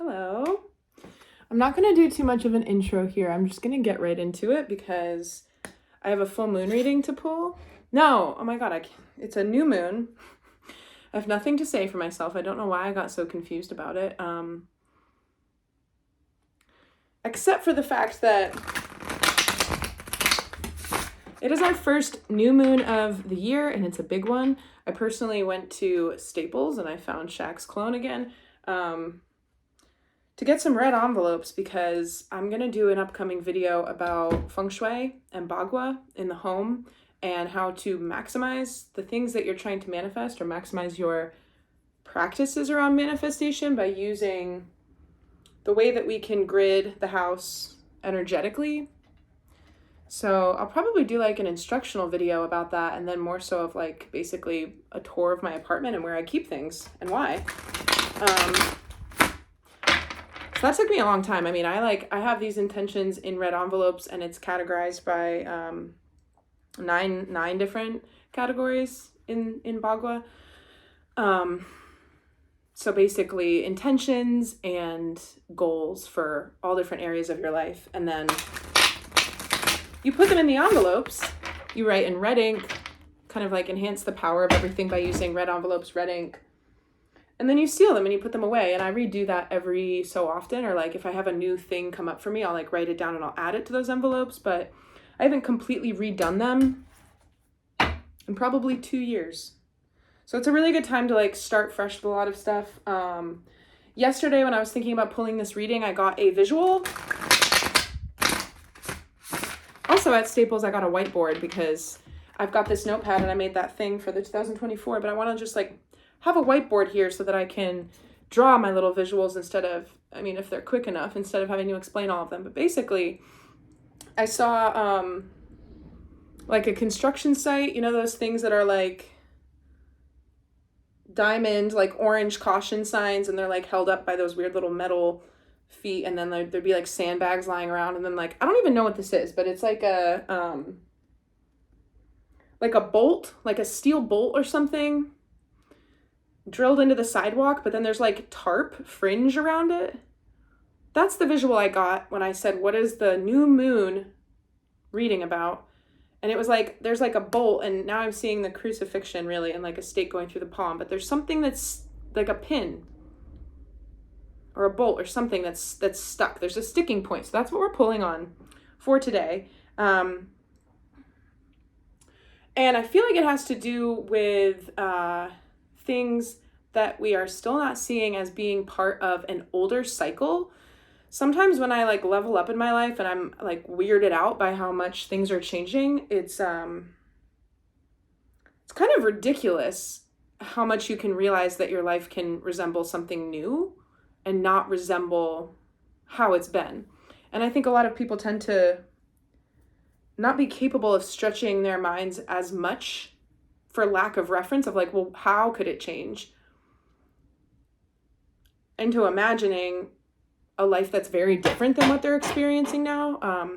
Hello. I'm not going to do too much of an intro here. I'm just going to get right into it because I have a full moon reading to pull. No, oh my God, it's a new moon. I have nothing to say for myself. I don't know why I got so confused about it. Except for the fact that it is our first new moon of the year and it's a big one. I personally went to Staples and I found Shaq's clone again. To get some red envelopes because I'm going to do an upcoming video about feng shui and bagua in the home and how to maximize the things that you're trying to manifest or maximize your practices around manifestation by using the way that we can grid the house energetically. So I'll probably do like an instructional video about that and then more so of like basically a tour of my apartment and where I keep things and why. So that took me a long time. I mean, I have these intentions in red envelopes and it's categorized by nine different categories in Bagua. So basically intentions and goals for all different areas of your life. And then you put them in the envelopes, you write in red ink, kind of like enhance the power of everything by using red envelopes, red ink. And then you seal them and you put them away. And I redo that every so often, or like if I have a new thing come up for me, I'll like write it down and I'll add it to those envelopes. But I haven't completely redone them in probably 2 years. So it's a really good time to like start fresh with a lot of stuff. Yesterday when I was thinking about pulling this reading, I got a visual. Also at Staples, I got a whiteboard because I've got this notepad and I made that thing for the 2024, but I want to just like have a whiteboard here so that I can draw my little visuals instead of, I mean, if they're quick enough, instead of having to explain all of them. But basically, I saw like a construction site, you know, those things that are like diamond, like orange caution signs, and they're like held up by those weird little metal feet, and then there'd be like sandbags lying around, and then like, I don't even know what this is, but it's like a bolt, like a steel bolt or something, drilled into the sidewalk, but then there's like tarp fringe around it. That's the visual I got when I said, what is the new moon reading about? And it was like, there's like a bolt, and now I'm seeing the crucifixion really, and like a stake going through the palm, but there's something that's like a pin or a bolt or something that's stuck. There's a sticking point. So that's what we're pulling on for today. And I feel like it has to do with things that we are still not seeing as being part of an older cycle. Sometimes when I like level up in my life and I'm like weirded out by how much things are changing, it's kind of ridiculous how much you can realize that your life can resemble something new and not resemble how it's been. And I think a lot of people tend to not be capable of stretching their minds as much for lack of reference of like, well, how could it change? Into imagining a life that's very different than what they're experiencing now.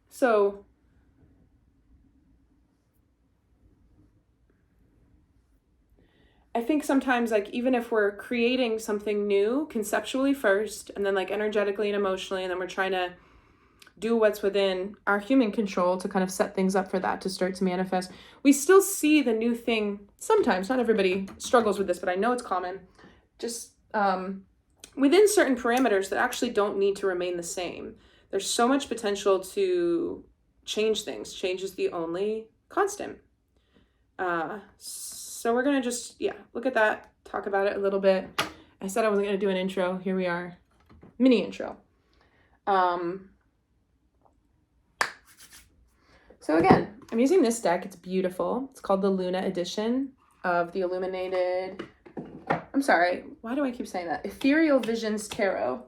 So I think sometimes like even if we're creating something new conceptually first and then like energetically and emotionally, and then we're trying to do what's within our human control to kind of set things up for that to start to manifest, we still see the new thing sometimes. Not everybody struggles with this, but I know it's common. Just within certain parameters that actually don't need to remain the same. There's so much potential to change things. Change is the only constant. So we're going to just, look at that, talk about it a little bit. I said I wasn't going to do an intro. Here we are. Mini intro. So again, I'm using this deck. It's beautiful. It's called the Luna edition of the Illuminated. I'm sorry. Why do I keep saying that? Ethereal Visions Tarot.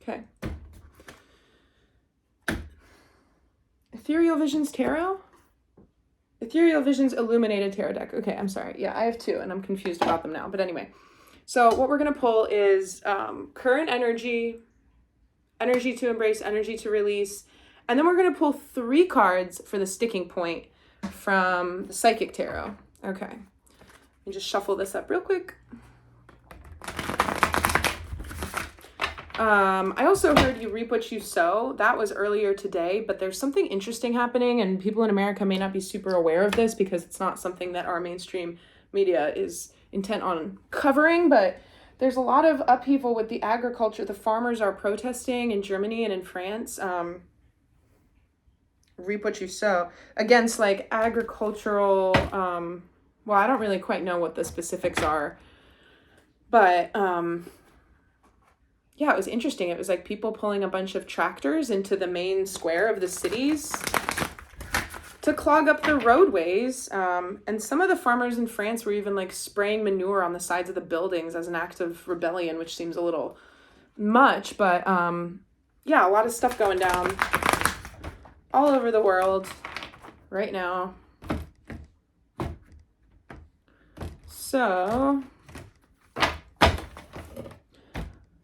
Okay. Ethereal Visions Tarot? Ethereal Visions Illuminated Tarot deck. Okay, I'm sorry. Yeah, I have two, and I'm confused about them now. But anyway, so what we're going to pull is current energy energy to embrace, energy to release. And then we're going to pull 3 cards for the sticking point from the Psychic Tarot. Okay. Let me just shuffle this up real quick. I also heard you reap what you sow. That was earlier today, but there's something interesting happening, and people in America may not be super aware of this because it's not something that our mainstream media is intent on covering, but there's a lot of upheaval with the agriculture. The farmers are protesting in Germany and in France. Reap what you sow against like agricultural, well, I don't really quite know what the specifics are, but yeah, it was interesting. It was like people pulling a bunch of tractors into the main square of the cities to clog up the roadways. And some of the farmers in France were even like spraying manure on the sides of the buildings as an act of rebellion, which seems a little much, but yeah, a lot of stuff going down all over the world right now. So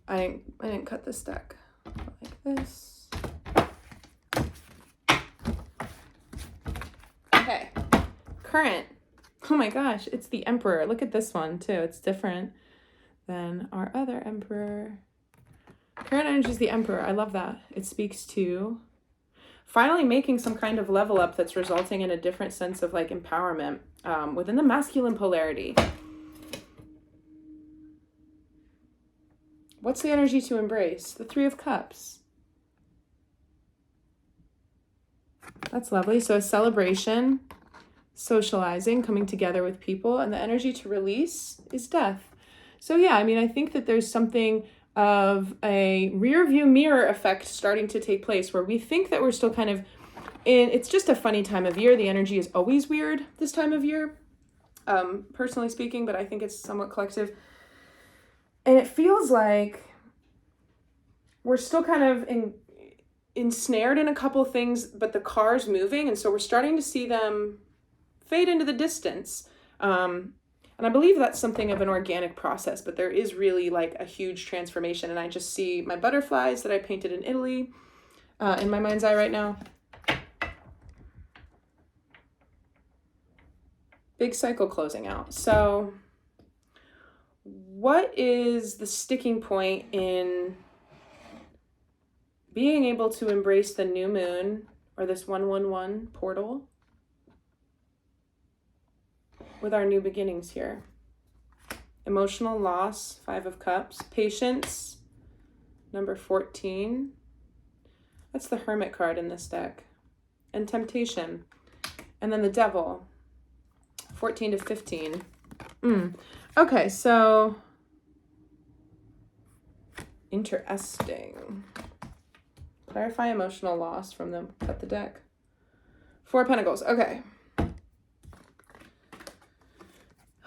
I didn't cut this deck like this. Okay, current. Oh my gosh, it's the Emperor. Look at this one too. It's different than our other Emperor. Current energy is the Emperor. I love that. It speaks to finally making some kind of level up that's resulting in a different sense of like empowerment within the masculine polarity. What's the energy to embrace? The 3 of Cups. That's lovely. So a celebration, socializing, coming together with people, and the energy to release is death. So yeah, I mean, I think that there's something of a rear view mirror effect starting to take place where we think that we're still kind of in, it's just a funny time of year. The energy is always weird this time of year, personally speaking, but I think it's somewhat collective. And it feels like we're still kind of ensnared in a couple things, but the car's moving. And so we're starting to see them fade into the distance. And I believe that's something of an organic process, but there is really like a huge transformation. And I just see my butterflies that I painted in Italy in my mind's eye right now. Big cycle closing out. So what is the sticking point in being able to embrace the new moon or this 111 portal with our new beginnings here? Emotional loss, 5 of Cups. Patience, number 14. That's the Hermit card in this deck. And temptation. And then the Devil, 14 to 15. Okay, so interesting. Clarify emotional loss from the cut the deck. 4 of Pentacles. Okay.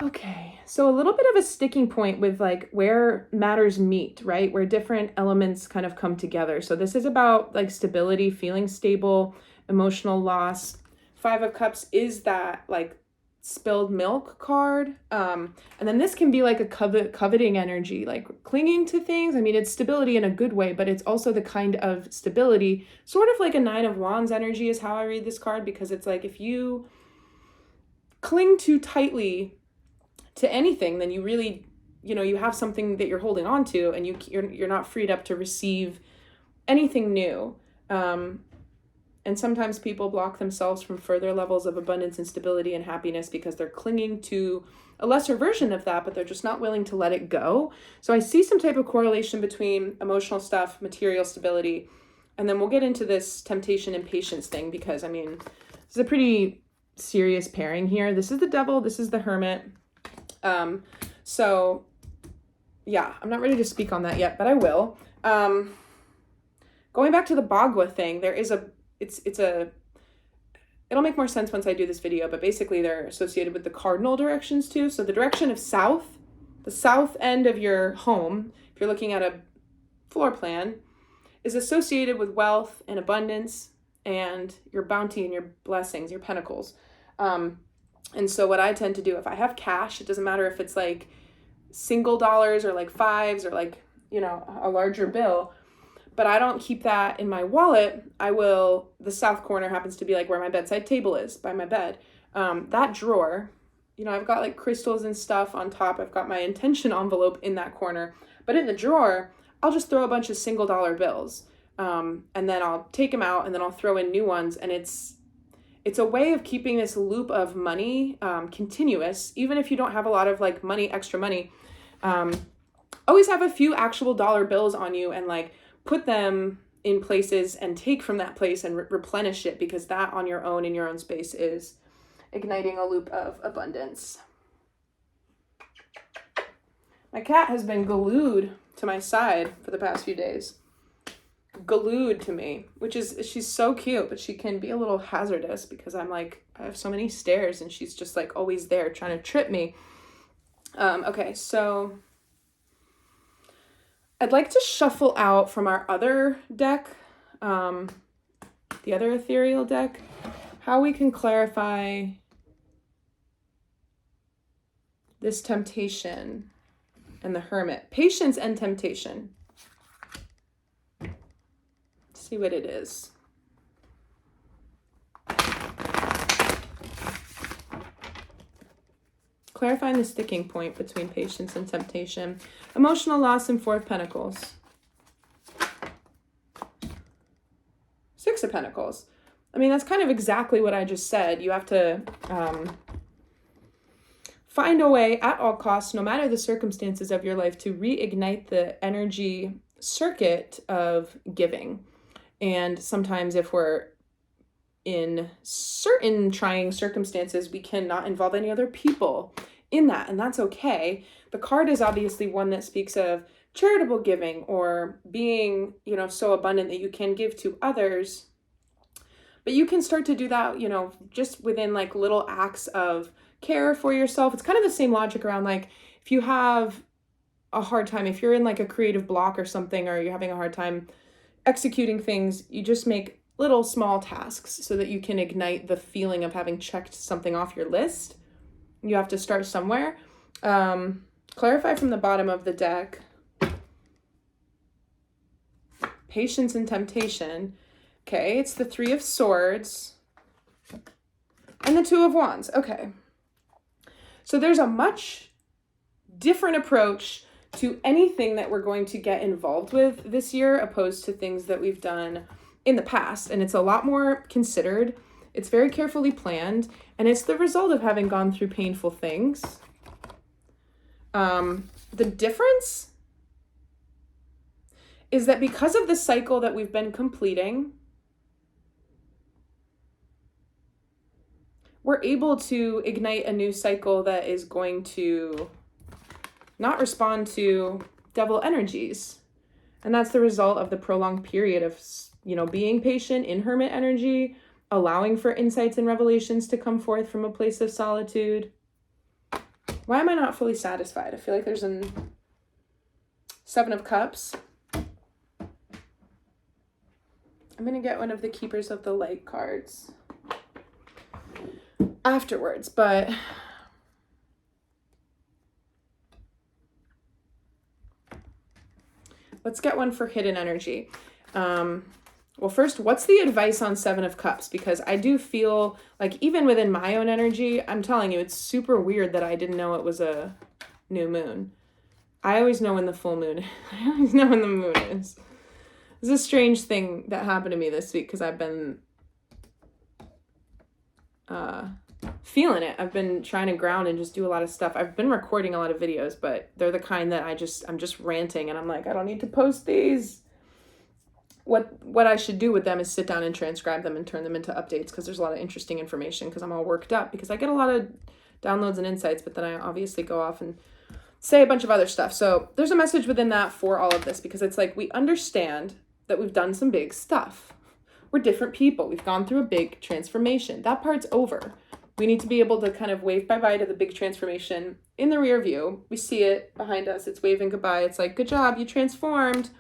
Okay, so a little bit of a sticking point with like where matters meet, right? Where different elements kind of come together. So this is about like stability, feeling stable, emotional loss. 5 of Cups is that like spilled milk card. And then this can be like a coveting energy, like clinging to things. I mean, it's stability in a good way, but it's also the kind of stability, sort of like a 9 of Wands energy is how I read this card, because it's like if you cling too tightly to anything, then you really, you have something that you're holding on to, and you're not freed up to receive anything new. And sometimes people block themselves from further levels of abundance and stability and happiness because they're clinging to a lesser version of that, but they're just not willing to let it go. So I see some type of correlation between emotional stuff, material stability, and then we'll get into this temptation and patience thing, because I mean, this is a pretty serious pairing here. This is the Devil, this is the Hermit. So yeah, I'm not ready to speak on that yet, but I will. Going back to the Bagua thing, there is it'll make more sense once I do this video, but basically they're associated with the cardinal directions too. So the direction of south, the south end of your home, if you're looking at a floor plan, is associated with wealth and abundance and your bounty and your blessings, your pentacles. And so what I tend to do, if I have cash, it doesn't matter if it's like single dollars or like fives or like, a larger bill, but I don't keep that in my wallet. The south corner happens to be like where my bedside table is, by my bed. That drawer, I've got like crystals and stuff on top. I've got my intention envelope in that corner. But in the drawer, I'll just throw a bunch of single dollar bills. And then I'll take them out and then I'll throw in new ones. And it's a way of keeping this loop of money continuous, even if you don't have a lot of like extra money. Always have a few actual dollar bills on you and like put them in places and take from that place and replenish it, because that on your own in your own space is igniting a loop of abundance. My cat has been glued to my side for the past few days. Glued to me, she's so cute, but she can be a little hazardous because I have so many stairs and she's just like always there trying to trip me. Okay, so I'd like to shuffle out from our other deck, the other ethereal deck, how we can clarify this temptation and the hermit. Patience and temptation. See what it is. Clarifying the sticking point between patience and temptation. Emotional loss and Four of Pentacles. Six of Pentacles. I mean, that's kind of exactly what I just said. You have to find a way at all costs, no matter the circumstances of your life, to reignite the energy circuit of giving. And sometimes if we're in certain trying circumstances, we cannot involve any other people in that, and that's okay. The card is obviously one that speaks of charitable giving or being, so abundant that you can give to others. But you can start to do that, just within like little acts of care for yourself. It's kind of the same logic around like if you have a hard time, if you're in like a creative block or something, or you're having a hard time executing things, you just make little small tasks so that you can ignite the feeling of having checked something off your list. You have to start somewhere. Clarify from the bottom of the deck. Patience and temptation. Okay, it's the Three of Swords and the Two of Wands. Okay. So there's a much different approach to anything that we're going to get involved with this year, opposed to things that we've done in the past. And it's a lot more considered. It's very carefully planned. And it's the result of having gone through painful things. The difference is that because of the cycle that we've been completing, we're able to ignite a new cycle that is going to not respond to devil energies. And that's the result of the prolonged period of, being patient in hermit energy, allowing for insights and revelations to come forth from a place of solitude. Why am I not fully satisfied? I feel like there's a Seven of Cups. I'm going to get one of the Keepers of the Light cards afterwards, but let's get one for hidden energy. Well, first, what's the advice on Seven of Cups? Because I do feel like even within my own energy, I'm telling you, it's super weird that I didn't know it was a new moon. I always know when the full moon, I always know when the moon is. It's a strange thing that happened to me this week because I've been feeling it. I've been trying to ground and just do a lot of stuff. I've been recording a lot of videos, but they're the kind that I'm just ranting and I'm like, I don't need to post these. What I should do with them is sit down and transcribe them and turn them into updates, because there's a lot of interesting information, because I'm all worked up because I get a lot of downloads and insights, but then I obviously go off and say a bunch of other stuff. So there's a message within that for all of this, because it's like we understand that we've done some big stuff. We're different people. We've gone through a big transformation. That part's over. We need to be able to kind of wave bye-bye to the big transformation in the rear view. We see it behind us. It's waving goodbye. It's like, good job, you transformed.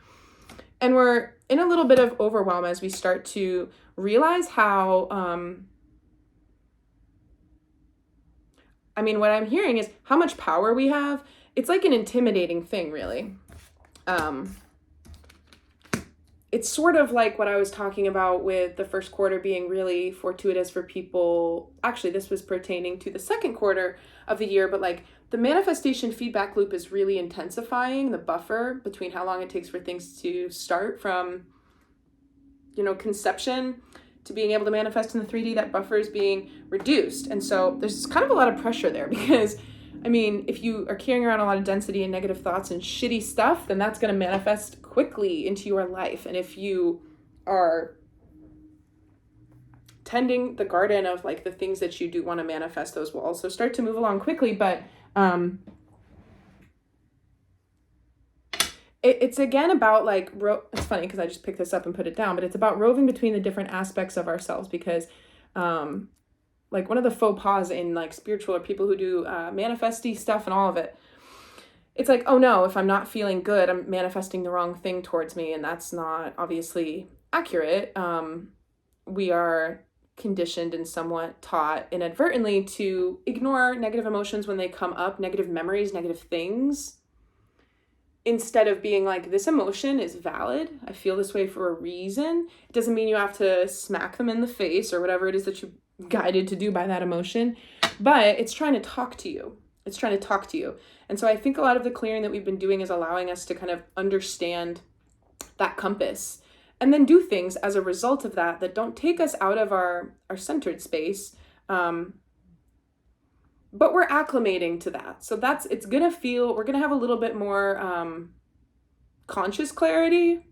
And we're in a little bit of overwhelm as we start to realize how, what I'm hearing is how much power we have. It's like an intimidating thing, really. it's sort of like what I was talking about with the first quarter being really fortuitous for people. Actually, this was pertaining to the second quarter of the year, but like the manifestation feedback loop is really intensifying the buffer between how long it takes for things to start from, conception to being able to manifest in the 3D. That buffer is being reduced. And so there's kind of a lot of pressure there because, if you are carrying around a lot of density and negative thoughts and shitty stuff, then that's going to manifest quickly into your life. And if you are tending the garden of like the things that you do want to manifest, those will also start to move along quickly. But it's again about like, it's funny because I just picked this up and put it down, but it's about roving between the different aspects of ourselves because like one of the faux pas in like spiritual or people who do manifesty stuff and all of it, it's like, oh no, if I'm not feeling good, I'm manifesting the wrong thing towards me. And that's not obviously accurate. We are conditioned and somewhat taught inadvertently to ignore negative emotions when they come up, negative memories, negative things, instead of being like, this emotion is valid. I feel this way for a reason. It doesn't mean you have to smack them in the face or whatever it is that you're guided to do by that emotion, but it's trying to talk to you. It's trying to talk to you. And so I think a lot of the clearing that we've been doing is allowing us to kind of understand that compass and then do things as a result of that don't take us out of our centered space. But we're acclimating to that. So we're going to have a little bit more conscious clarity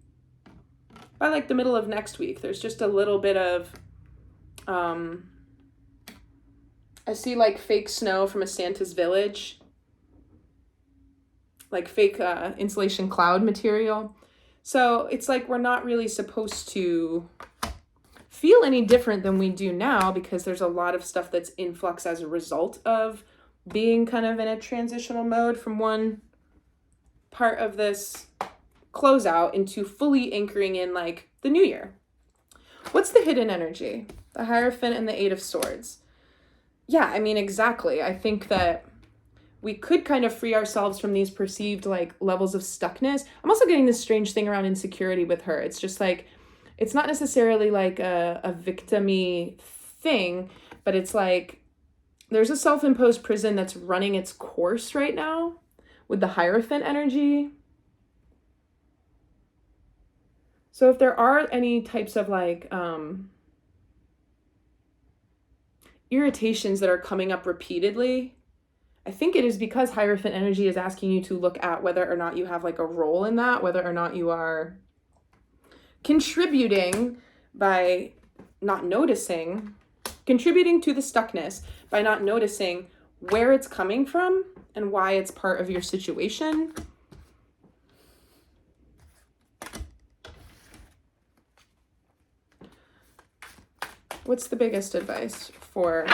by like the middle of next week. There's just a little bit of, I see like fake snow from a Santa's village, like fake insulation cloud material. So it's like we're not really supposed to feel any different than we do now because there's a lot of stuff that's in flux as a result of being kind of in a transitional mode from one part of this closeout into fully anchoring in like the new year. What's the hidden energy? The Hierophant and the Eight of Swords. Yeah, exactly. I think that we could kind of free ourselves from these perceived like levels of stuckness. I'm also getting this strange thing around insecurity with her. It's just like, it's not necessarily like a victim-y thing, but it's like there's a self-imposed prison that's running its course right now with the Hierophant energy. So if there are any types of like irritations that are coming up repeatedly, I think it is because Hierophant energy is asking you to look at whether or not you have like a role in that, whether or not you are contributing by not noticing, contributing to the stuckness by not noticing where it's coming from and why it's part of your situation. What's the biggest advice for,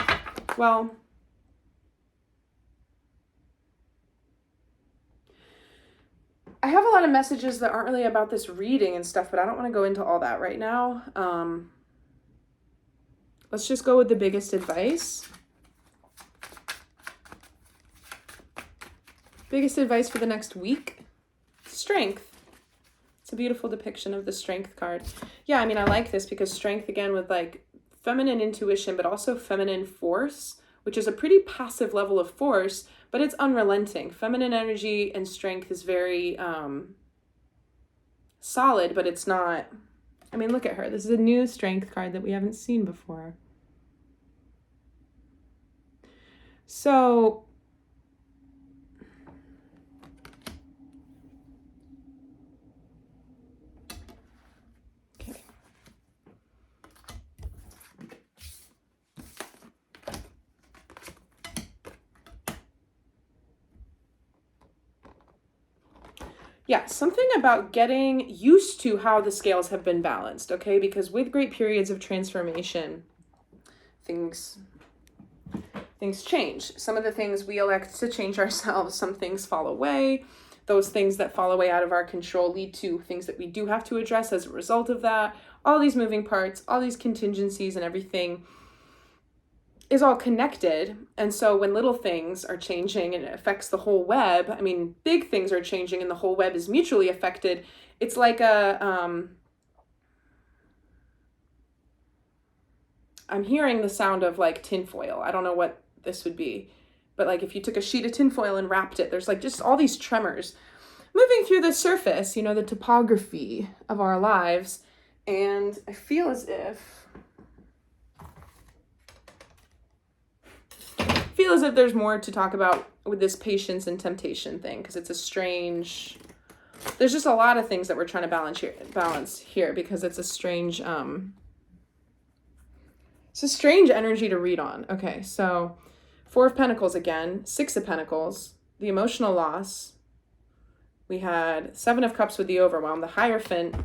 well, I have a lot of messages that aren't really about this reading and stuff, but I don't want to go into all that right now. Let's just go with the biggest advice. Biggest advice for the next week? Strength. It's a beautiful depiction of the Strength card. Yeah, I like this because strength, again, with like feminine intuition, but also feminine force, which is a pretty passive level of force, but it's unrelenting. Feminine energy and strength is very solid, but it's not, look at her. This is a new Strength card that we haven't seen before. So okay. Yeah, something about getting used to how the scales have been balanced, okay? Because with great periods of transformation, things change. Some of the things we elect to change ourselves, some things fall away. Those things that fall away out of our control lead to things that we do have to address as a result of that. All these moving parts, all these contingencies and everything is all connected. And so when little things are changing and it affects the whole web, big things are changing and the whole web is mutually affected. It's like a I'm hearing the sound of like tinfoil. I don't know what this would be, but like if you took a sheet of tinfoil and wrapped it, there's like just all these tremors moving through the surface, you know, the topography of our lives. And I feel as if there's more to talk about with this patience and temptation thing, because it's a strange, there's just a lot of things that we're trying to balance here because it's a strange energy to read on. Okay, so 4 of Pentacles again, 6 of Pentacles, the emotional loss. We had 7 of Cups with the overwhelm, the Hierophant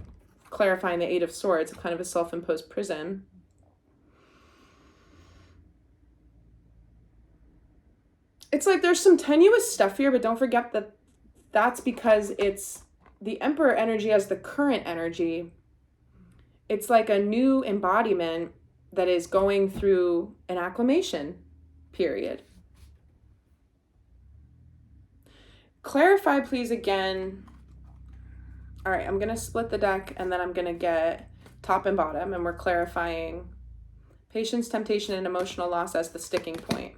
clarifying the 8 of Swords, kind of a self-imposed prison. It's like there's some tenuous stuff here, but don't forget that that's because it's the Emperor energy as the current energy. It's like a new embodiment that is going through an acclimation period. Clarify, please, again. All right, I'm going to split the deck and then I'm going to get top and bottom, and we're clarifying patience, temptation, and emotional loss as the sticking point.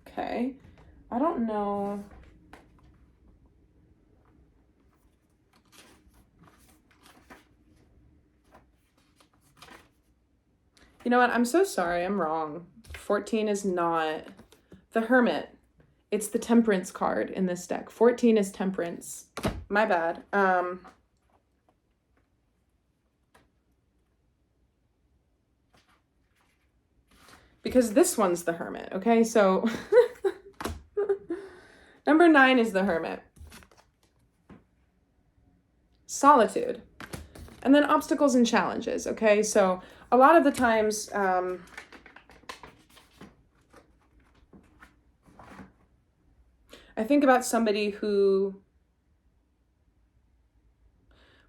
Okay, I don't know. You know what? I'm so sorry. I'm wrong. 14 is not the Hermit. It's the Temperance card in this deck. 14 is Temperance. My bad. Because this one's the Hermit, okay? So number 9 is the Hermit. Solitude. And then obstacles and challenges, okay? So a lot of the times, I think about somebody who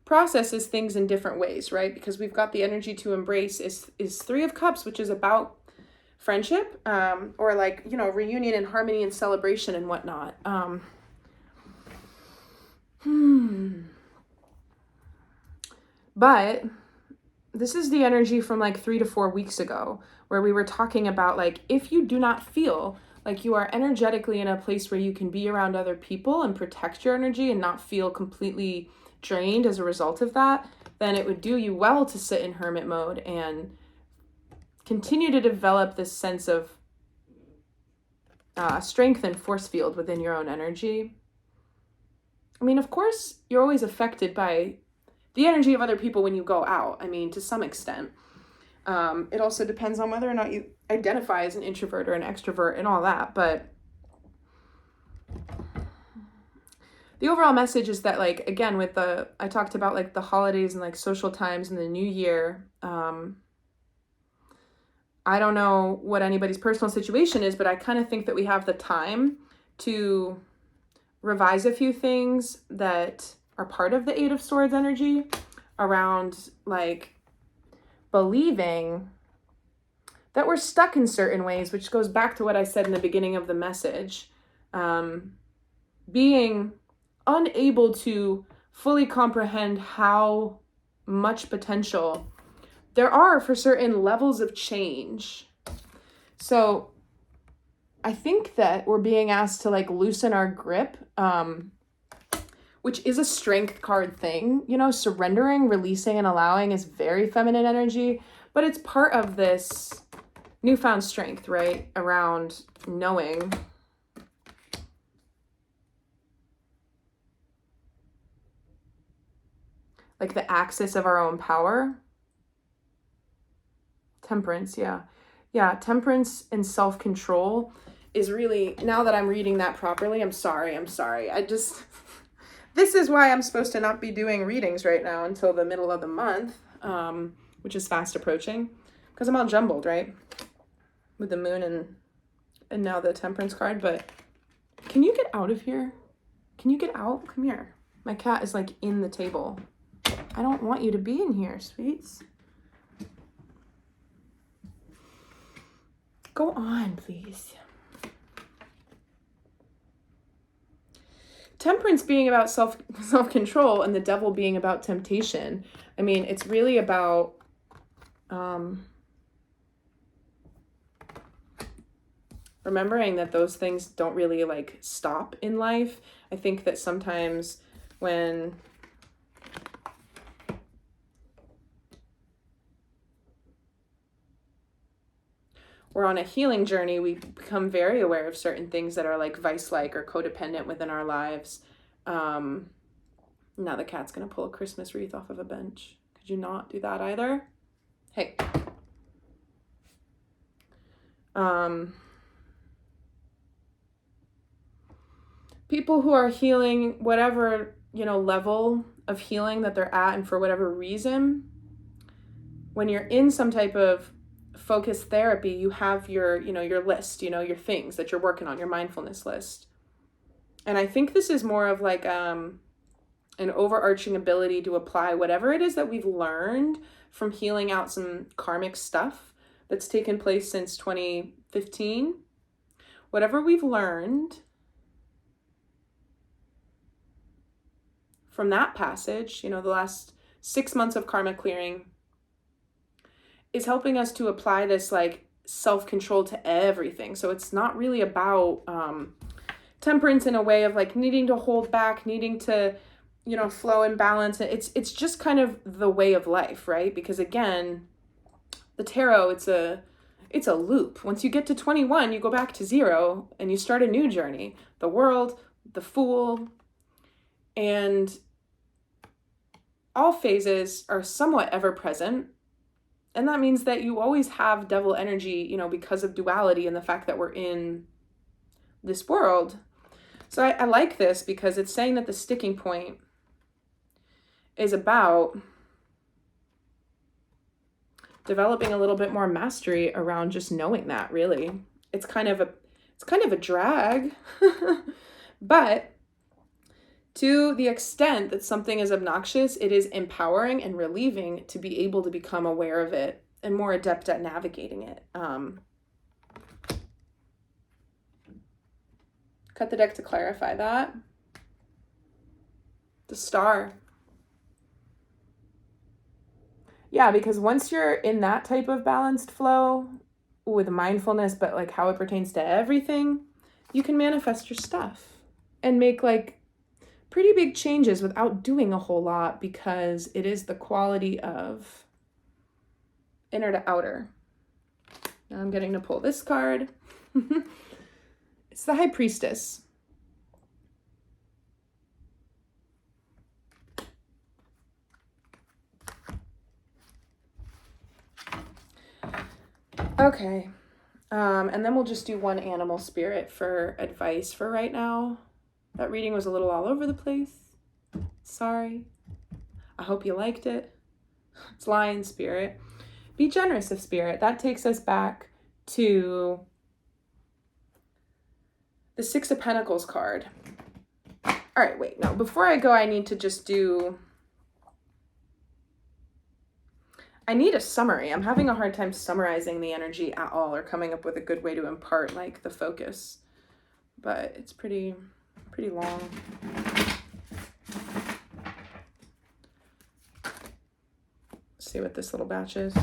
processes things in different ways, right? Because we've got the energy to embrace is 3 of Cups, which is about friendship, or like, you know, reunion and harmony and celebration and whatnot. But this is the energy from like 3 to 4 weeks ago, where we were talking about like, if you do not feel like you are energetically in a place where you can be around other people and protect your energy and not feel completely drained as a result of that, then it would do you well to sit in hermit mode and continue to develop this sense of strength and force field within your own energy. I mean, of course, you're always affected by the energy of other people when you go out. I mean, to some extent. It also depends on whether or not you identify as an introvert or an extrovert and all that. But the overall message is that, like, again, with I talked about like the holidays and like social times and the new year. I don't know what anybody's personal situation is, but I kind of think that we have the time to revise a few things that are part of the 8 of Swords energy around like believing that we're stuck in certain ways, which goes back to what I said in the beginning of the message. Being unable to fully comprehend how much potential there are for certain levels of change. So I think that we're being asked to like loosen our grip, which is a strength card thing. You know, surrendering, releasing, and allowing is very feminine energy, but it's part of this newfound strength, right? Around knowing like the axis of our own power. Temperance, yeah. Yeah, temperance and self-control is really, now that I'm reading that properly, I'm sorry. This is why I'm supposed to not be doing readings right now until the middle of the month, which is fast approaching, because I'm all jumbled, right? With the moon and now the temperance card. But can you get out of here? Can you get out? Come here. My cat is like in the table. I don't want you to be in here, sweets. Go on, please. temperance being about self-control and the devil being about temptation. I mean, it's really about remembering that those things don't really like stop in life. I think that sometimes when we're on a healing journey, we become very aware of certain things that are like vice-like or codependent within our lives. Now the cat's gonna pull a Christmas wreath off of a bench. Could you not do that either? Hey. People who are healing, whatever, level of healing that they're at, and for whatever reason, when you're in some type of focused therapy, you have your list, your things that you're working on, your mindfulness list. And I think this is more of like an overarching ability to apply whatever it is that we've learned from healing out some karmic stuff that's taken place since 2015. Whatever we've learned from that passage, the last 6 months of karma clearing, is helping us to apply this like self-control to everything. So it's not really about temperance in a way of like needing to hold back, needing to, flow and balance. It's just kind of the way of life, right? Because again, the tarot, it's a loop. Once you get to 21, you go back to 0 and you start a new journey. The world, the Fool, and all phases are somewhat ever present. And that means that you always have devil energy, because of duality and the fact that we're in this world. So I like this because it's saying that the sticking point is about developing a little bit more mastery around just knowing that, really. It's kind of a drag, but to the extent that something is obnoxious, it is empowering and relieving to be able to become aware of it and more adept at navigating it. Cut the deck to clarify that. The Star. Yeah, because once you're in that type of balanced flow with mindfulness, but like how it pertains to everything, you can manifest your stuff and make like pretty big changes without doing a whole lot, because it is the quality of inner to outer. Now I'm getting to pull this card. It's the High Priestess. Okay. And then we'll just do one animal spirit for advice for right now. That reading was a little all over the place. Sorry. I hope you liked it. It's Lion Spirit. Be generous of spirit. That takes us back to the Six of Pentacles card. All right, wait, no. Before I go, I need to just I need a summary. I'm having a hard time summarizing the energy at all or coming up with a good way to impart like the focus. But it's pretty long. Let's see what this little batch is.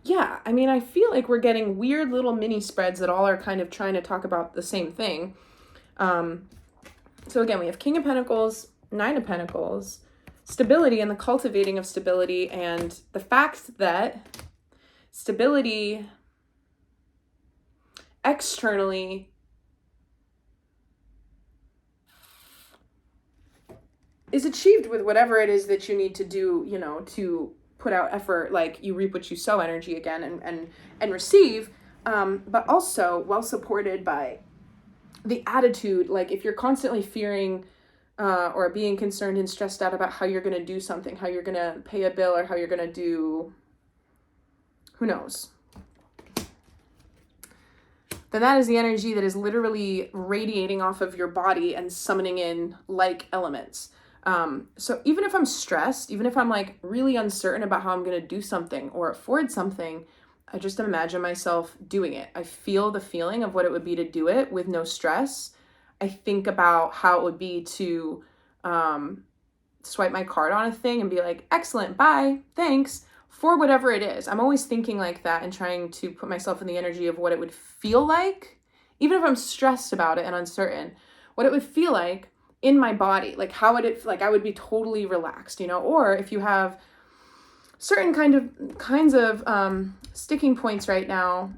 Yeah, I mean, I feel like we're getting weird little mini spreads that all are kind of trying to talk about the same thing. So again, we have King of Pentacles, Nine of Pentacles, stability and the cultivating of stability, and the fact that stability externally is achieved with whatever it is that you need to do, to put out effort, like you reap what you sow energy again and receive, but also well supported by the attitude. Like if you're constantly fearing or being concerned and stressed out about how you're going to do something, how you're going to pay a bill, or how you're going to do, who knows, then that is the energy that is literally radiating off of your body and summoning in like elements. So even if I'm stressed, even if I'm like really uncertain about how I'm going to do something or afford something, I just imagine myself doing it. I feel the feeling of what it would be to do it with no stress. I think about how it would be to swipe my card on a thing and be like, excellent, bye, thanks, for whatever it is. I'm always thinking like that and trying to put myself in the energy of what it would feel like, even if I'm stressed about it and uncertain, what it would feel like in my body, like how would it, like I would be totally relaxed, you know? Or if you have certain kinds of sticking points right now,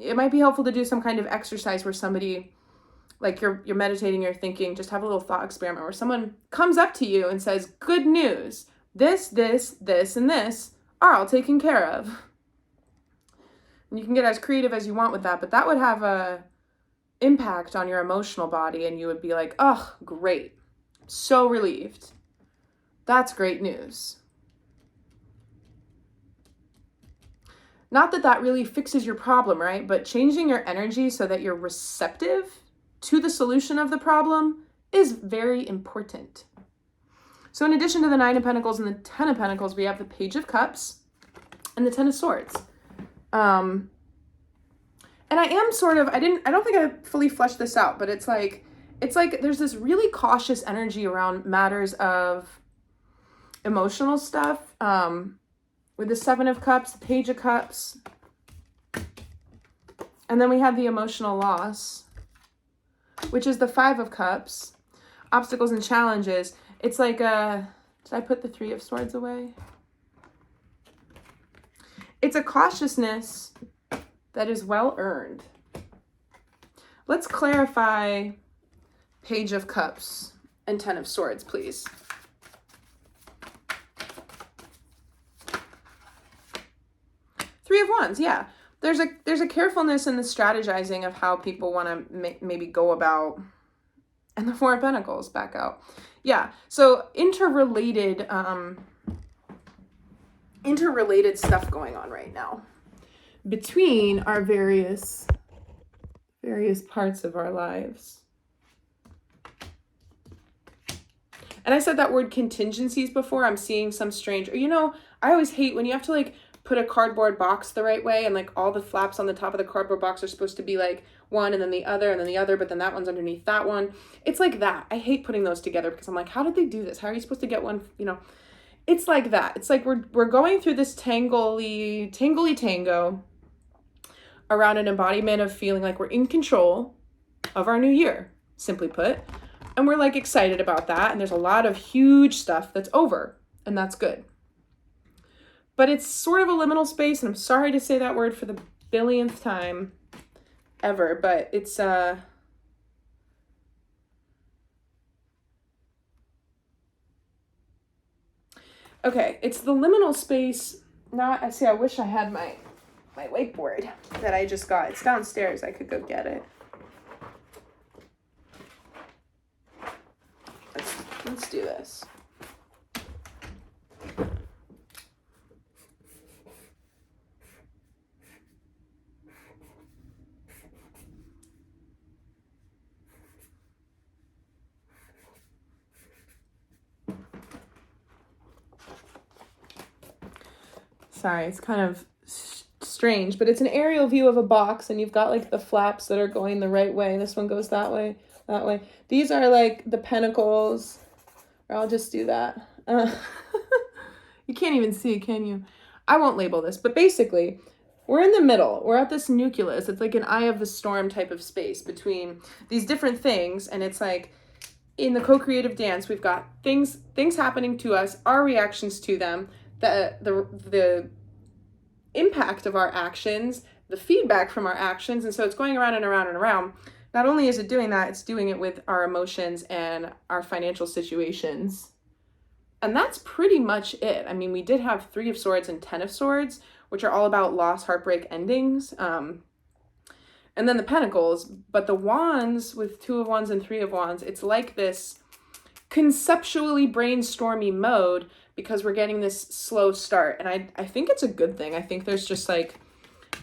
it might be helpful to do some kind of exercise where somebody, like you're meditating, you're thinking, just have a little thought experiment where someone comes up to you and says, good news, this, and this are all taken care of. And you can get as creative as you want with that, but that would have a impact on your emotional body, and you would be like, oh, great, so relieved. That's great news. Not that that really fixes your problem, right? But changing your energy so that you're receptive to the solution of the problem is very important. So in addition to the 9 of Pentacles and the 10 of Pentacles, we have the Page of Cups and the 10 of Swords. And I am sort of, I don't think I fully fleshed this out, but it's like there's this really cautious energy around matters of emotional stuff. With the 7 of Cups, the Page of Cups, and then we have the emotional loss, which is the 5 of Cups, obstacles and challenges. It's like did I put the 3 of Swords away? It's a cautiousness that is well earned. Let's clarify Page of Cups and 10 of Swords, please. Three of Wands, yeah. There's a carefulness in the strategizing of how people want to maybe go about, and the 4 of Pentacles back out. Yeah, so interrelated stuff going on right now between our various parts of our lives. And I said that word contingencies before. I'm seeing some strange, or, you know, I always hate when you have to like put a cardboard box the right way, and like all the flaps on the top of the cardboard box are supposed to be like one and then the other and then the other, but then that one's underneath that one. It's like that. I hate putting those together because I'm like, how did they do this? How are you supposed to get one, you know? It's like that. It's like we're going through this tangly tango around an embodiment of feeling like we're in control of our new year, simply put. And we're like excited about that. And there's a lot of huge stuff that's over, and that's good. But it's sort of a liminal space, and I'm sorry to say that word for the billionth time ever, but it's okay, it's the liminal space. Now I see, I wish I had my whiteboard that I just got. It's downstairs. I could go get it. Let's do this. Sorry, it's kind of strange, but it's an aerial view of a box, and you've got like the flaps that are going the right way. This one goes that way, that way. These are like the pentacles, or I'll just do that. You can't even see, can you? I won't label this, but basically, we're in the middle. We're at this nucleus. It's like an eye of the storm type of space between these different things, and it's like in the co-creative dance, we've got things happening to us, our reactions to them, the impact of our actions, the feedback from our actions. And so it's going around and around and around. Not only is it doing that, it's doing it with our emotions and our financial situations. And that's pretty much it. I mean, we did have 3 of Swords and 10 of Swords, which are all about loss, heartbreak, endings. And then the Pentacles, but the Wands with 2 of Wands and 3 of Wands, it's like this conceptually brainstormy mode, because we're getting this slow start. And I think it's a good thing. I think there's just like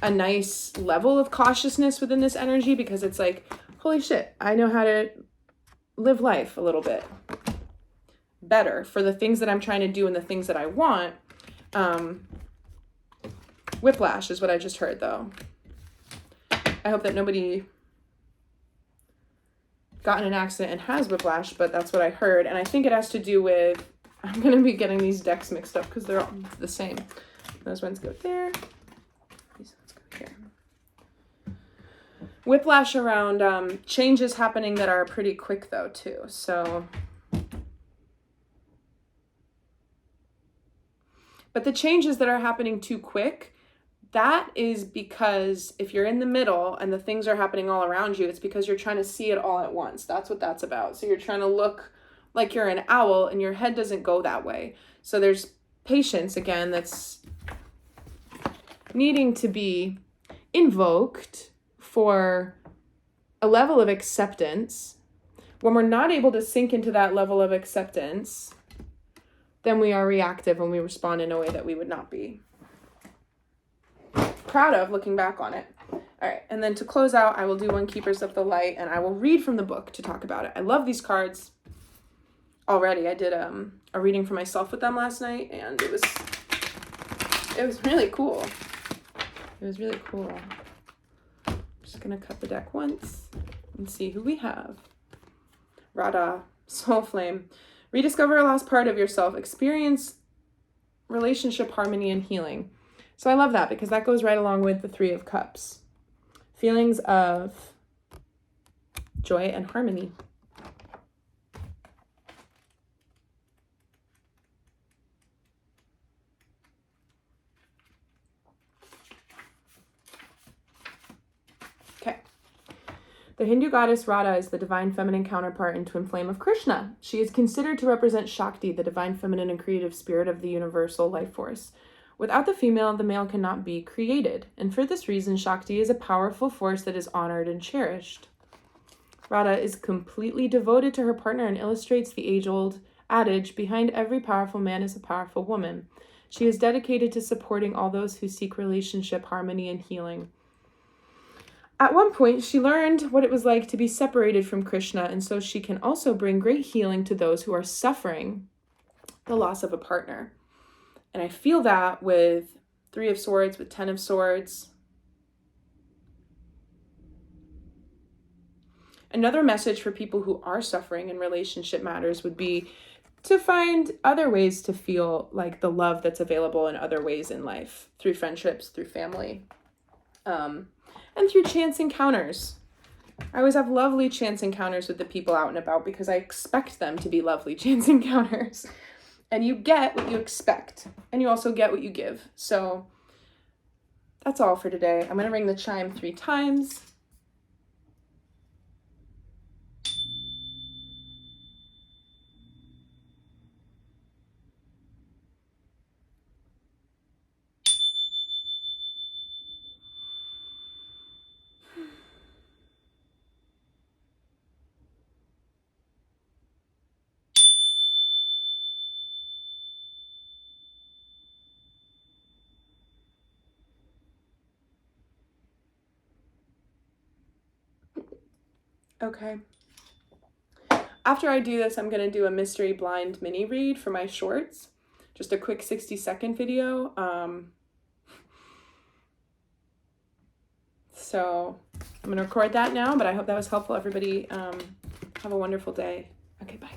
a nice level of cautiousness within this energy, because it's like, holy shit, I know how to live life a little bit better for the things that I'm trying to do and the things that I want. Whiplash is what I just heard, though. I hope that nobody got in an accident and has whiplash, but that's what I heard. And I think it has to do with, I'm going to be getting these decks mixed up because they're all the same. Those ones go there. These ones go here. Whiplash around changes happening that are pretty quick, though, too. So, but the changes that are happening too quick, that is because if you're in the middle and the things are happening all around you, it's because you're trying to see it all at once. That's what that's about. So you're trying to look like you're an owl and your head doesn't go that way. So there's patience, again, that's needing to be invoked for a level of acceptance. When we're not able to sink into that level of acceptance, then we are reactive and we respond in a way that we would not be proud of looking back on it. All right, and then to close out, I will do one Keepers of the Light, and I will read from the book to talk about it. I love these cards already. I did a reading for myself with them last night, and it was really cool. It was really cool. I'm just gonna cut the deck once and see who we have. Radha, Soul Flame. Rediscover a lost part of yourself. Experience relationship harmony and healing. So I love that because that goes right along with the Three of Cups. Feelings of joy and harmony. Okay. The Hindu goddess Radha is the divine feminine counterpart and twin flame of Krishna. She is considered to represent Shakti, the divine feminine and creative spirit of the universal life force. Without the female, the male cannot be created, and for this reason, Shakti is a powerful force that is honored and cherished. Radha is completely devoted to her partner and illustrates the age-old adage, behind every powerful man is a powerful woman. She is dedicated to supporting all those who seek relationship, harmony, and healing. At one point, she learned what it was like to be separated from Krishna, and so she can also bring great healing to those who are suffering the loss of a partner. And I feel that with Three of Swords, with Ten of Swords. Another message for people who are suffering in relationship matters would be to find other ways to feel like the love that's available in other ways in life, through friendships, through family, and through chance encounters. I always have lovely chance encounters with the people out and about because I expect them to be lovely chance encounters. And you get what you expect, and you also get what you give. So that's all for today. I'm going to ring the chime 3 times. Okay. After I do this, I'm going to do a mystery blind mini read for my shorts. Just a quick 60-second video. So I'm going to record that now, but I hope that was helpful. Everybody have a wonderful day. Okay, bye.